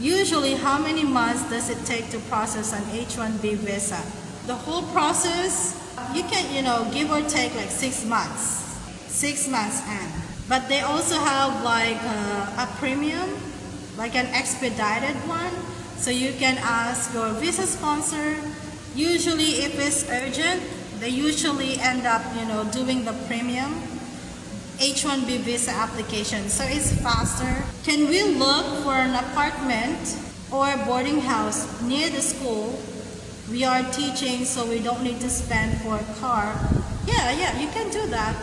Usually, how many months does it take to process an H-1b visa? The whole process, you can, give or take like 6 months. 6 months and. But they also have like a premium, like an expedited one. So you can ask your visa sponsor. Usually if it's urgent, they usually end up, doing the premium H-1b visa application. So it's faster. Can we look for an apartment or a boarding house near the school we are teaching so we don't need to spend for a car? Yeah, you can do that.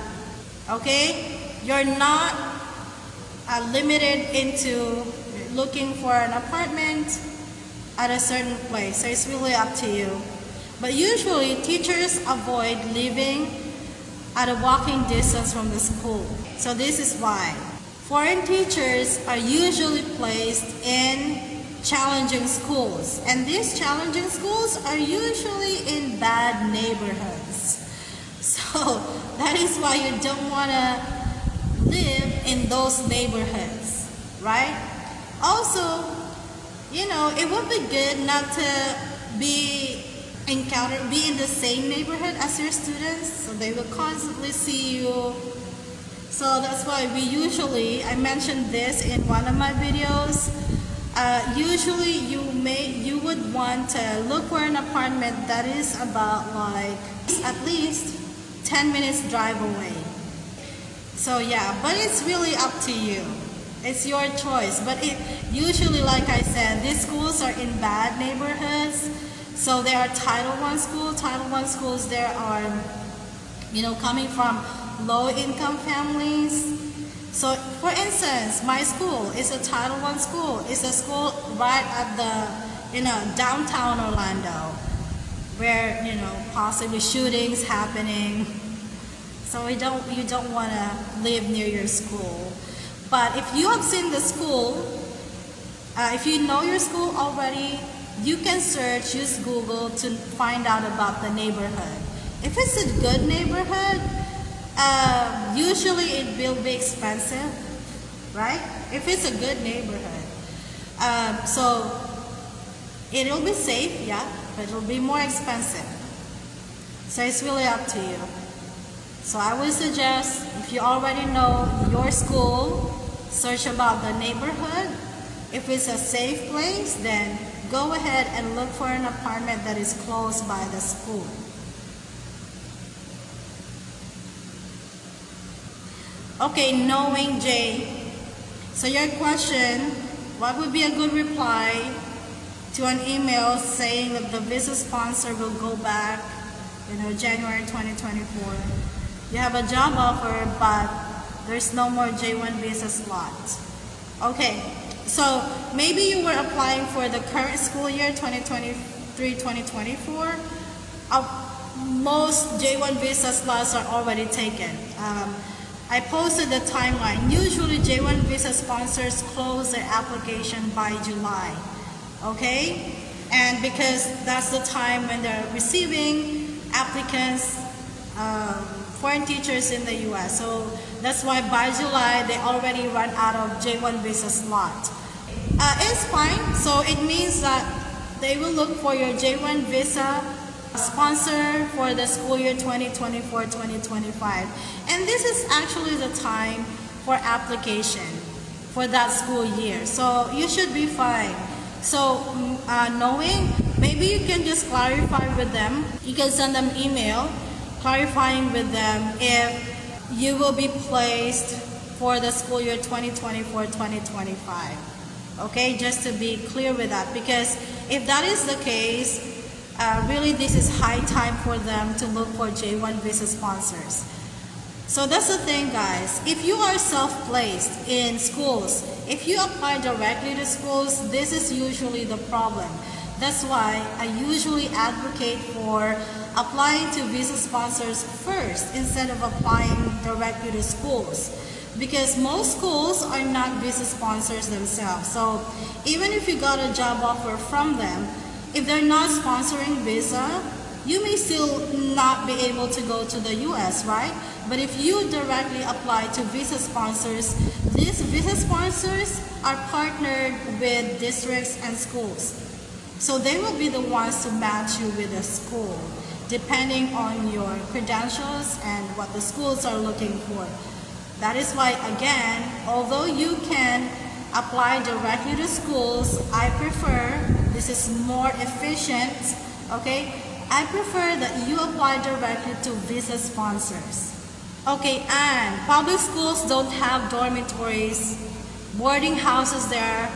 Okay? You're not limited into looking for an apartment at a certain place. So it's really up to you. But usually teachers avoid living at a walking distance from the school. So this is why. Foreign teachers are usually placed in challenging schools. And these challenging schools are usually in bad neighborhoods. So that is why you don't want to live in those neighborhoods, right? Also, it would be good not to be in the same neighborhood as your students, so they will constantly see you. So that's why I mentioned this in one of my videos. Usually you would want to look for an apartment that is about like at least 10 minutes drive away. So yeah, but it's really up to you. It's your choice. But usually, like I said, these schools are in bad neighborhoods. So there are Title I schools. Title I schools, there are, coming from low-income families. So, for instance, my school is a Title I school. It's a school right at the, downtown Orlando, where, possibly shootings happening. So you don't want to live near your school. But if you have seen the school, if you know your school already, you can use Google to find out about the neighborhood. If it's a good neighborhood, usually it will be expensive, right? If it's a good neighborhood. So it'll be safe, yeah, but it'll be more expensive. So it's really up to you. So I would suggest, if you already know your school, search about the neighborhood. If it's a safe place, then go ahead and look for an apartment that is close by the school. Okay, knowing Jay. So your question, what would be a good reply to an email saying that the visa sponsor will go back, January 2024? You have a job offer, but there's no more J1 visa slots. Okay, so maybe you were applying for the current school year, 2023-2024. Most J1 visa slots are already taken. I posted the timeline. Usually J1 visa sponsors close their application by July. Okay? And because that's the time when they're receiving applicants, foreign teachers in the US. So that's why by July, they already run out of J1 visa slot. It's fine. So it means that they will look for your J1 visa sponsor for the school year 2024-2025. And this is actually the time for application for that school year. So you should be fine. So knowing, maybe you can just clarify with them. You can send them email clarifying with them if you will be placed for the school year 2024-2025. Okay, just to be clear with that, because if that is the case, really this is high time for them to look for J1 visa sponsors. So that's the thing, guys. If you are self-placed in schools, if you apply directly to schools, this is usually the problem. That's why I usually advocate for applying to visa sponsors first instead of applying directly to schools, because most schools are not visa sponsors themselves. So even if you got a job offer from them, if they're not sponsoring visa, you may still not be able to go to the US, right? But if you directly apply to visa sponsors, these visa sponsors are partnered with districts and schools. So they will be the ones to match you with a school, depending on your credentials and what the schools are looking for. That is why, again, although you can apply directly to schools, I prefer, this is more efficient, okay? I prefer that you apply directly to visa sponsors. Okay, and public schools don't have dormitories. Boarding houses there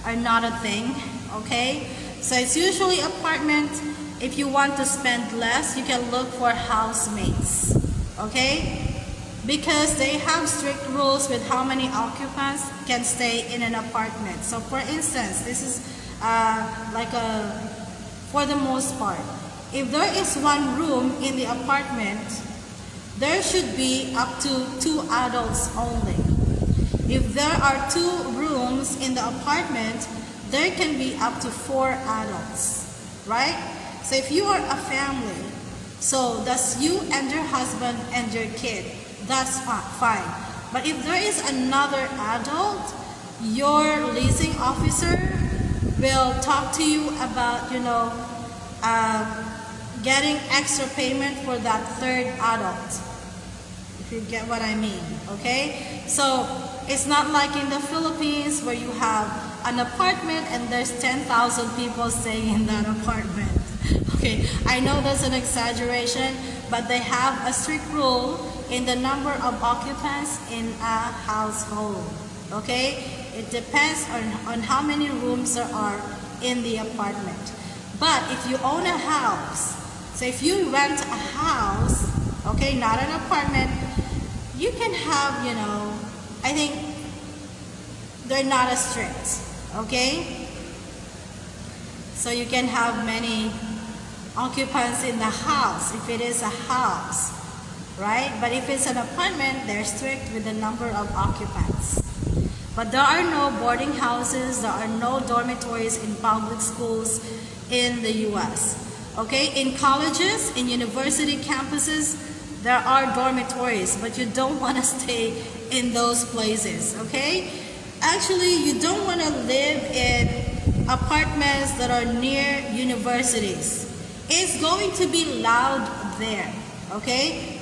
are not a thing, okay? So it's usually apartment. If you want to spend less, you can look for housemates, okay? Because they have strict rules with how many occupants can stay in an apartment. So for instance, this is for the most part, if there is one room in the apartment, there should be up to 2 adults only. If there are 2 rooms in the apartment, there can be up to 4 adults, right? So if you are a family, so that's you and your husband and your kid, that's fine. But if there is another adult, your leasing officer will talk to you about, getting extra payment for that 3rd adult, if you get what I mean, okay? So it's not like in the Philippines where you have an apartment and there's 10,000 people staying in that apartment. Okay, I know that's an exaggeration, but they have a strict rule in the number of occupants in a household, okay? It depends on how many rooms there are in the apartment. But if you own a house, so if you rent a house, okay, not an apartment, you can have, I think they're not as strict, okay? So you can have many occupants in the house if it is a house, right? But if it's an apartment, they're strict with the number of occupants. But there are no boarding houses, there are no dormitories in public schools in the US. Okay, in colleges, in university campuses, there are dormitories, but you don't want to stay in those places, okay? Actually, you don't want to live in apartments that are near universities. It's going to be loud there, okay?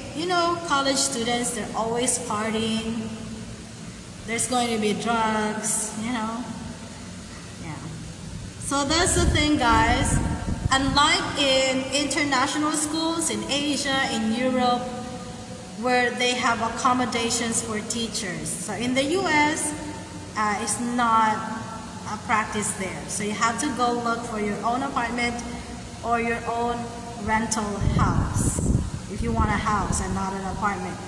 College students, they're always partying. There's going to be drugs, Yeah. So that's the thing, guys. Unlike in international schools in Asia, in Europe, where they have accommodations for teachers. So in the US, it's not a practice there. So you have to go look for your own apartment or your own rental house if you want a house and not an apartment.